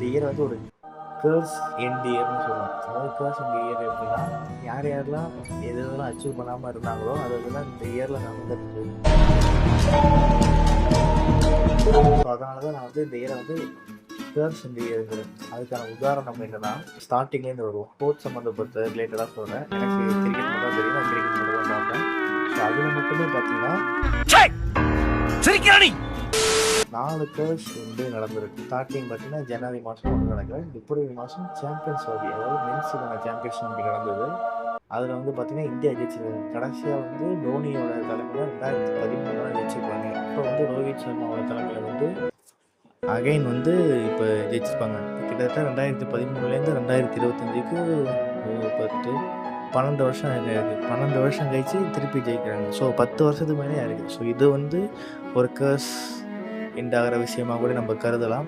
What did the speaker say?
Year வந்து ஒரு CARES end இயர்னு சொல்லுவாங்க. அதாவது கேர்ஸ் எண்ட் இயர் எப்படின்னா, யார் யாரெல்லாம் எது எதெல்லாம் அச்சீவ் பண்ணாமல் இருந்தாங்களோ அதெல்லாம் இந்த இயரில் நடந்துருக்கு. ஸோ அதனால தான் நான் வந்து இந்த இயரை வந்து கேர்ஸ் எண்ட் இயருங்கிறேன். அதுக்கான உதாரணம் என்னன்னா, ஸ்டார்டிங்லேருந்து வருவோம். ஸ்போர்ட்ஸ் சம்மந்தப்பட்ட ரிலேட்டடாக சொல்கிறேன். எனக்கு கிரிக்கெட் மட்டும் தான் தெரியும். நான் கிரிக்கெட் மட்டும் தான் பார்ப்பேன். ஸோ அதில் மட்டுமே பார்த்தீங்கன்னா 4 கேர்ஸ் வந்து நடந்திருக்கு. ஸ்டார்டிங் பார்த்தீங்கன்னா ஜனவரி மாதம் ஒன்று நடக்குது. பிப்ரவரி மாதம் சாம்பியன்ஸ் ட்ராஃபி, அதாவது மென்ஸுக்கான சாம்பியன்ஸ் ட்ராஃபி நடந்தது. அதில் வந்து பார்த்தீங்கன்னா இந்தியா ஜெயிச்சிருக்காங்க. கடைசியாக வந்து தோனியோட தலைமையில் 2013 ஜெயிச்சிருப்பாங்க. இப்போ வந்து ரோஹித் சர்மாவோட தலைமையில் வந்து அகைன் வந்து இப்போ ஜெயிச்சிருப்பாங்க. கிட்டத்தட்ட 2013 2025க்கு 12 வருஷம் இருக்குது. 12 வருஷம் கழிச்சு திருப்பி ஜெயிக்கிறாங்க. ஸோ 10 வருஷத்துக்கு மேலே இருக்குது. ஸோ இது வந்து ஒரு கேர்ஸ் எண்ட் ஆகிற விஷயமாக கூட நம்ம கருதலாம்.